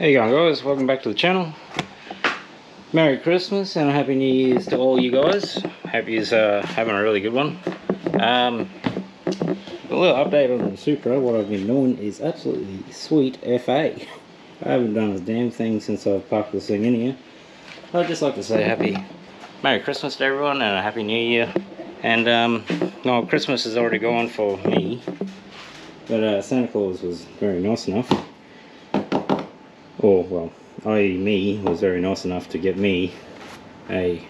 How you going, guys? Welcome back to the channel. Merry Christmas and a Happy New Year's to all you guys. Hope you're having a really good one. A little update on the Supra. What I've been doing is absolutely sweet FA. I haven't done a damn thing since I've parked this thing in here. I'd just like to say Merry Christmas to everyone and a Happy New Year. And no, Christmas is already gone for me, but Santa Claus was very nice enough. Or, well, me was very nice enough to get me a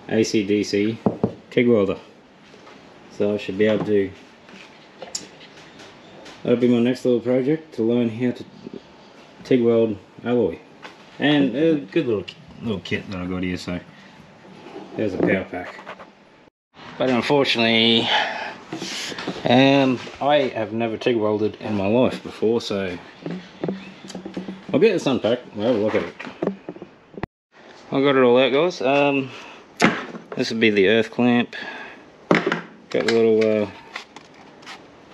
AC/DC TIG welder. So I should be able to, that'll be my next little project, to learn how to TIG weld alloy. And a good little kit that I got here, so there's a power pack. But unfortunately, I have never TIG welded in my life before, so I'll get this unpacked. We'll have a look at it. I got it all out, guys. This would be the earth clamp. Got the little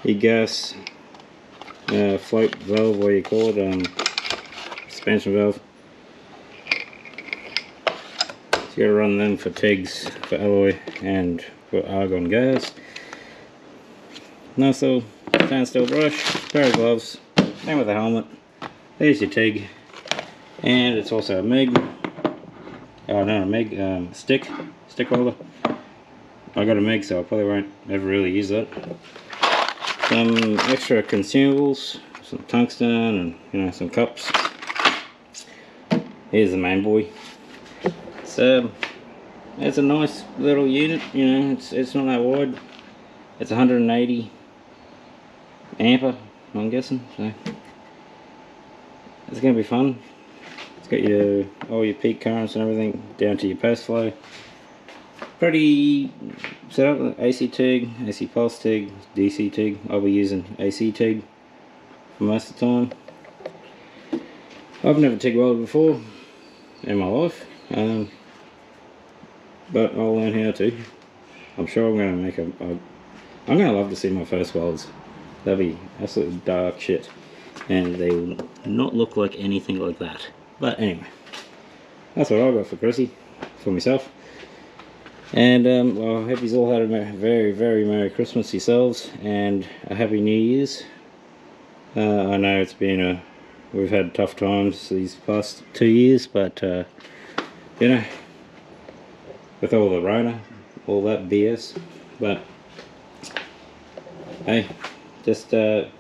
your gas float valve, what you call it, expansion valve. So you got to run them for TIGs, for alloy, and for argon gas. Nice little stainless steel brush, pair of gloves, and with a helmet. There's your TIG, and it's also a MIG. Oh no, a MIG stick holder. I got a MIG, so I probably won't ever really use that. Some extra consumables, some tungsten, and some cups. Here's the main boy. It's a nice little unit. It's not that wide. It's 180 ampere, I'm guessing. So it's going to be fun. It's got all your peak currents and everything down to your post flow. Pretty set up. AC TIG, AC pulse TIG, DC TIG. I'll be using AC TIG for most of the time. I've never TIG welded before in my life, but I'll learn how to. I'm sure I'm going to make I'm going to love to see my first welds. They'll be absolutely dark shit, and they will not look like anything like that. But anyway, that's what I got for Chrissy, for myself. And well, I hope you all had a very, very Merry Christmas yourselves, and a Happy New Year's. I know it's been we've had tough times these past 2 years, but with all the Rona, all that BS, but hey, just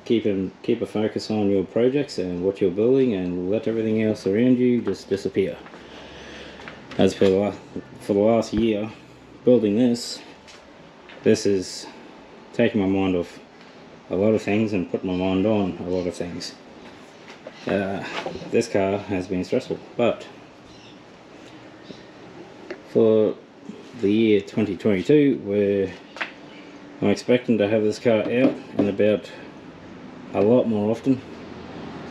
keep a focus on your projects and what you're building, and let everything else around you just disappear. As for the last year building this is taking my mind off a lot of things and putting my mind on a lot of things. This car has been stressful, but for the year 2022, I'm expecting to have this car out and about a lot more often.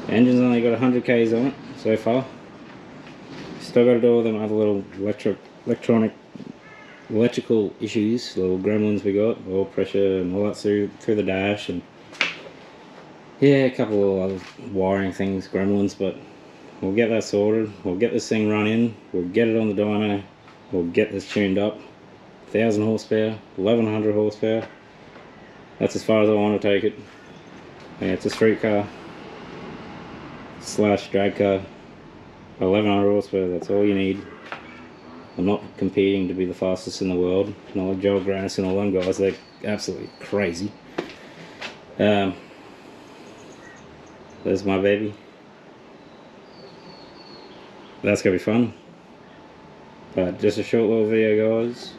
The engine's only got 100 k's on it so far. Still got to do all them other little electrical issues, little gremlins we got, oil pressure and all that through the dash, and yeah, a couple of other wiring things, gremlins, but we'll get that sorted. We'll get this thing run in, we'll get it on the dyno, we'll get this tuned up. 1000 horsepower, 1100 horsepower. That's as far as I want to take it. Yeah, it's a street car / drag car. 1100 horsepower, that's all you need. I'm not competing to be the fastest in the world. Not like Joel Grannis and all them guys, they're absolutely crazy. There's my baby. That's gonna be fun. But just a short little video, guys.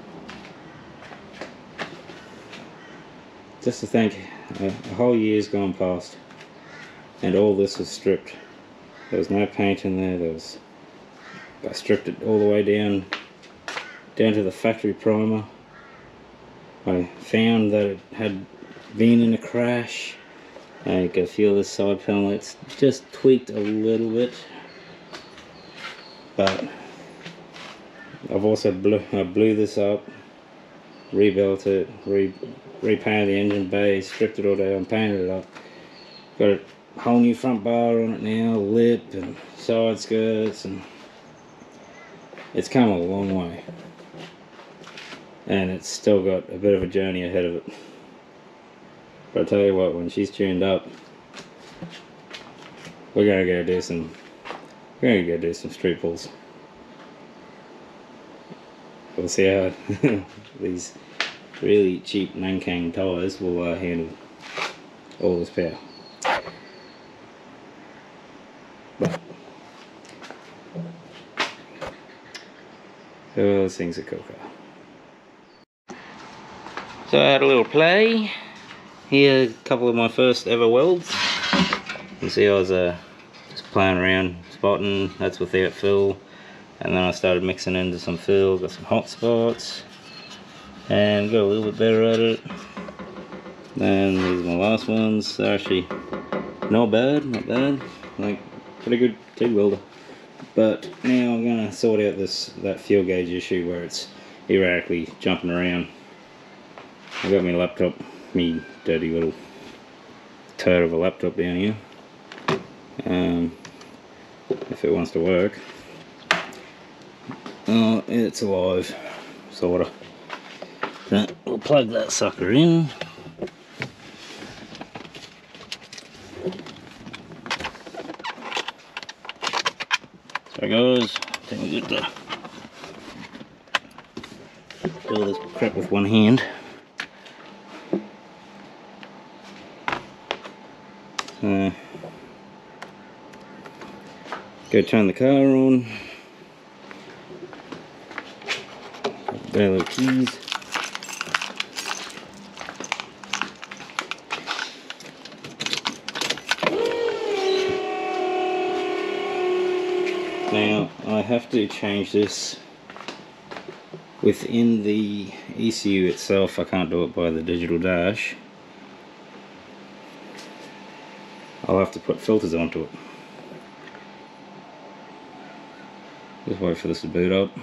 Just to think, a whole year's gone past, and all this was stripped. There was no paint in there. I stripped it all the way down to the factory primer. I found that it had been in a crash. I could feel this side panel. It's just tweaked a little bit, but I've also blew this up, rebuilt it, repainted the engine bay, stripped it all down, painted it up, got it whole new front bar on it now, lip and side skirts, and it's come a long way. And it's still got a bit of a journey ahead of it. But I tell you what, when she's tuned up, we're gonna go do some street pulls. We'll see how these really cheap Nankang tyres will handle all this power. But those things are cool. So I had a little play. Here, a couple of my first ever welds. You can see I was just playing around, spotting. That's without fill. And then I started mixing into some fill, got some hot spots, and got a little bit better at it. Then these are my last ones. They're actually not bad, like pretty good TIG welder. But now I'm gonna sort out that fuel gauge issue where it's erratically jumping around. I got my laptop, me dirty little turd of a laptop down here. If it wants to work. Oh, it's alive, sorta. So we'll plug that sucker in. So guys, I think we get to do all this crap with one hand. So, go turn the car on. Their little keys. Now I have to change this within the ECU itself. I can't do it by the digital dash. I'll have to put filters onto it. Just wait for this to boot up.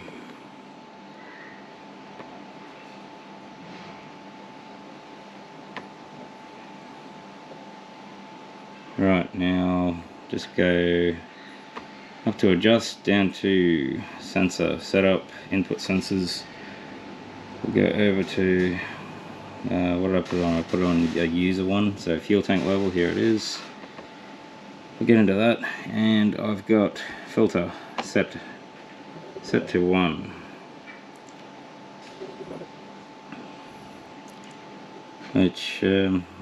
Right, now just go up to adjust, down to sensor setup, input sensors. We'll go over to what did I put on? I put on a user one, so fuel tank level, here it is. We'll get into that, and I've got filter set to 1. Which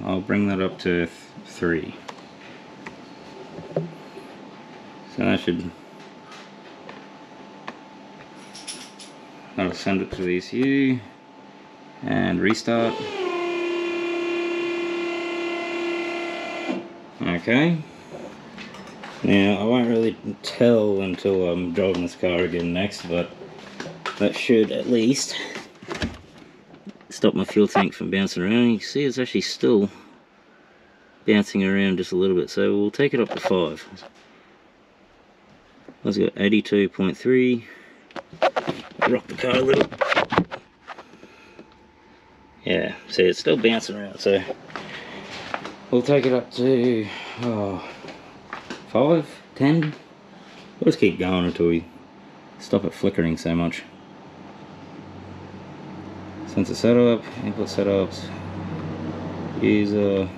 I'll bring that up to 3. So that'll send it to the ECU and restart. Okay. Now I won't really tell until I'm driving this car again next, but that should at least stop my fuel tank from bouncing around. You can see it's actually still bouncing around just a little bit, so we'll take it up to 5. Let's go 82.3. Rock the car a little. Yeah, see, it's still bouncing around, so we'll take it up to 5, 10. We'll just keep going until we stop it flickering so much. Sensor setup, input setups, user.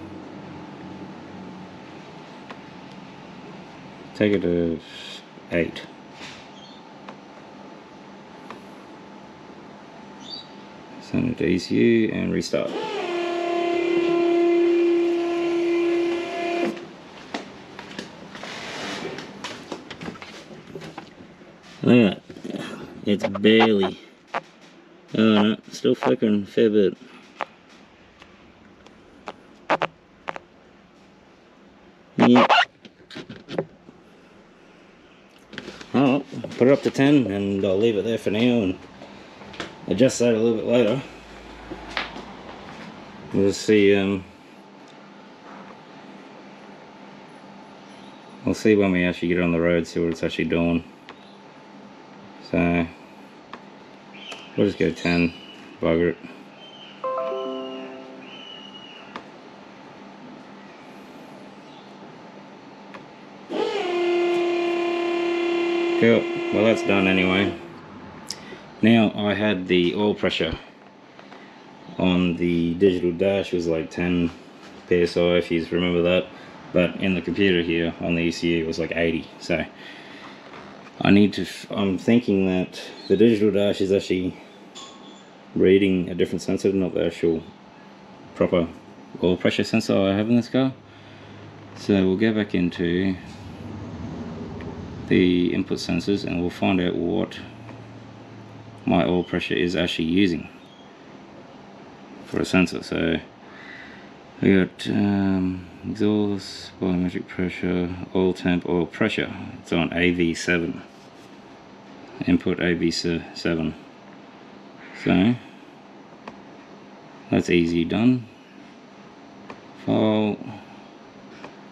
Take it to 8. Send it to ECU and restart. Look at that. It's barely. Oh no, still flickering a fair bit. Yeah. Oh, put it up to 10 and I'll leave it there for now and adjust that a little bit later. We'll see. We'll see when we actually get on the road, see what it's actually doing. So we'll just go 10, bugger it. Cool, well that's done anyway. Now I had the oil pressure on the digital dash was like 10 psi, if you remember that, but in the computer here on the ECU it was like 80. So I'm thinking that the digital dash is actually reading a different sensor, not the actual proper oil pressure sensor I have in this car. So we'll go back into the input sensors and we'll find out what my oil pressure is actually using for a sensor. So we got exhaust, volumetric pressure, oil temp, oil pressure. It's on AV7, input AV7. So that's easy done. File,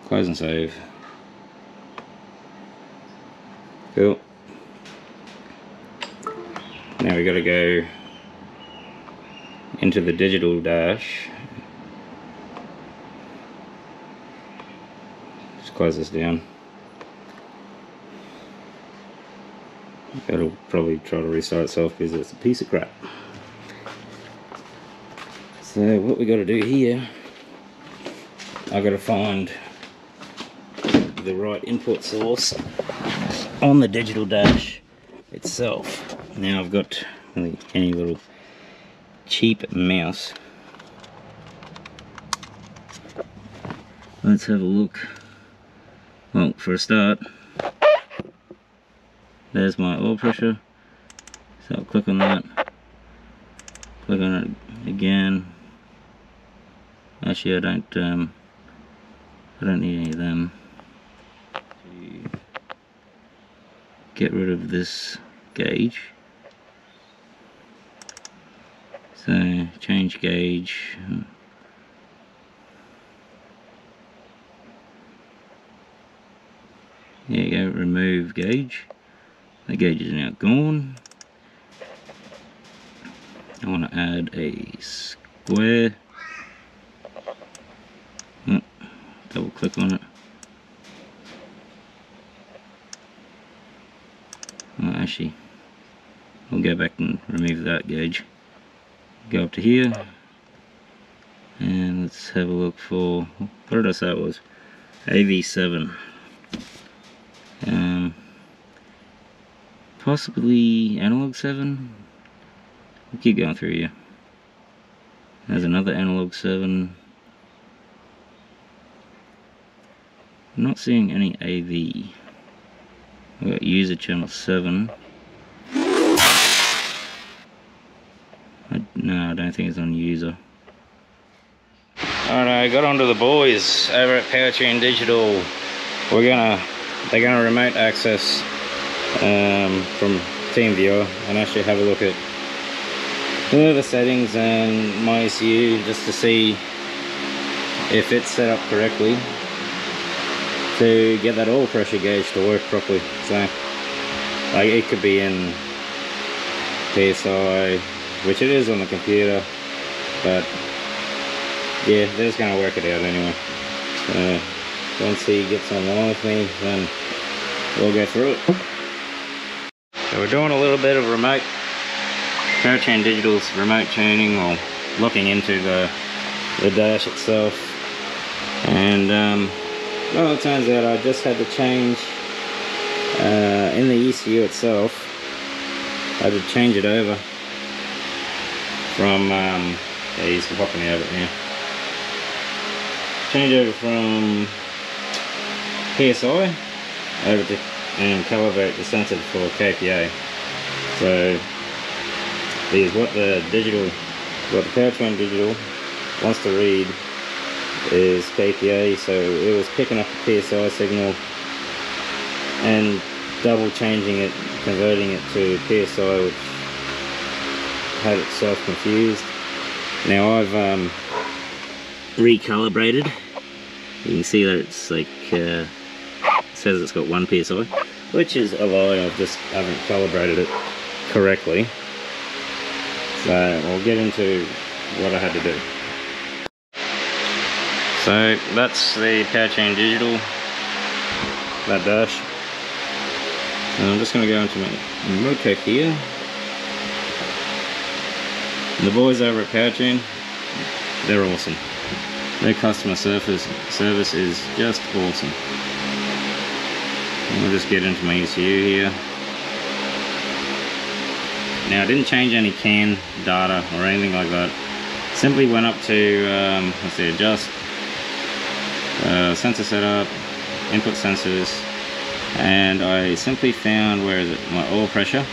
close and save. Cool. Now we got to go into the digital dash. Just close this down. It'll probably try to restart itself because it's a piece of crap. So what we got to do here, I got to find the right input source on the digital dash itself. Now I've got really any little cheap mouse. Let's have a look. Well, for a start, there's my oil pressure. So I'll click on that. Click on it again. Actually, I don't need any of them. To get rid of this gauge. So change gauge. There you go, remove gauge. The gauge is now gone. I want to add a square. Double click on it. Well, actually, we'll go back and remove that gauge. Go up to here, and let's have a look for, what did I say it was? AV7. Possibly analog 7. We'll keep going through here. There's another analog 7. I'm not seeing any AV. We've got user channel 7. No, I don't think it's on user. Alright, I got onto the boys over at Powertrain Digital. They're gonna remote access from TeamViewer and actually have a look at the settings and my ECU just to see if it's set up correctly to get that oil pressure gauge to work properly. So like, it could be in PSI, which it is on the computer, but yeah, they're just going to work it out anyway. So once he gets online with me, then we'll go through it. So we're doing a little bit of remote Powertrain Digital's remote tuning, or looking into the dash itself. And well, it turns out I just had to change in the ECU itself. I had to change it over from yeah, he's popping out of it now. Change over from PSI over to, and calibrate the sensor for KPA. So is what the Powertrain Digital wants to read is KPA, so it was picking up the PSI signal and double changing it, converting it to PSI, which had itself confused. Now I've recalibrated. You can see that it's like it says it's got 1 PSI, which is a lie. I just haven't calibrated it correctly. So I'll get into what I had to do. So that's the Powertrain Digital, that dash. And I'm just going to go into my motor here. And the boys over at PowerTune, they're awesome. Their customer service is just awesome. And we'll just get into my ECU here. Now I didn't change any CAN data or anything like that. Simply went up to, let's see, adjust, sensor setup, input sensors, and I simply found, where is it, my oil pressure.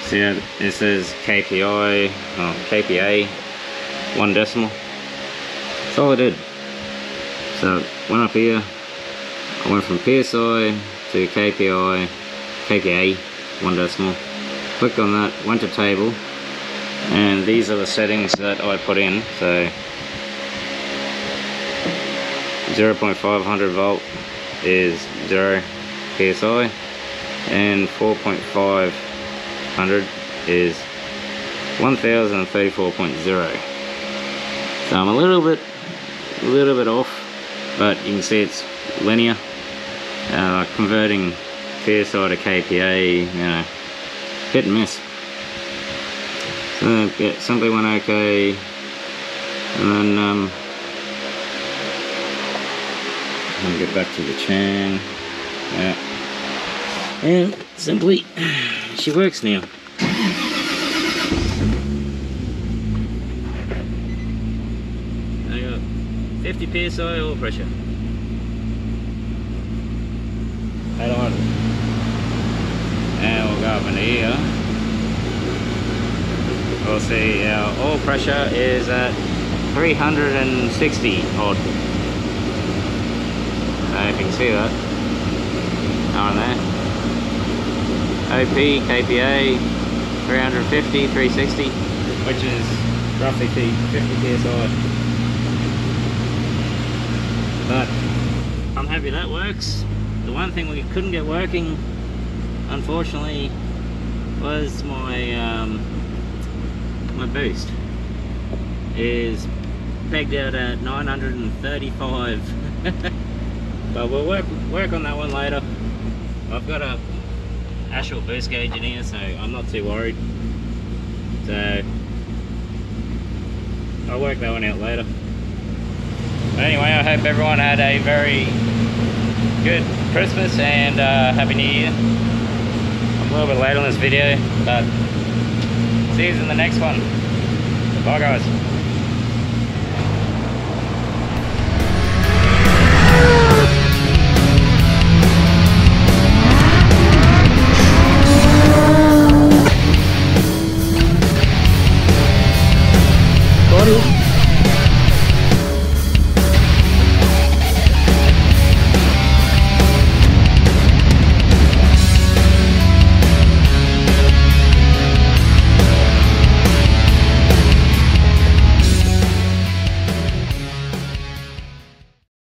See how it says KPI, KPA, 1 decimal. That's all I did. So went up here, I went from PSI to KPI, KPA, 1 decimal. Clicked on that, went to table, and these are the settings that I put in. So 0.500 volt is 0 PSI, and 4.500 is 1034.0. So I'm a little bit off, but you can see it's linear. Converting PSI to KPA, you know, hit and miss. So yeah, simply went okay, and then I'll get back to the chain. Yeah, and simply she works now. I got 50 PSI oil pressure. 800. And we'll go up into here. We'll see our oil pressure is at 360 odd. If you can see that. Down there. OP, KPA, 350, 360, which is roughly 50 PSI. But I'm happy that works. The one thing we couldn't get working, unfortunately, was my my boost is pegged out at 935. But we'll work on that one later. I've got a actual boost gauge in here, so I'm not too worried. So I'll work that one out later. But anyway, I hope everyone had a very good Christmas and Happy New Year. I'm a little bit late on this video, but see you in the next one. Bye guys.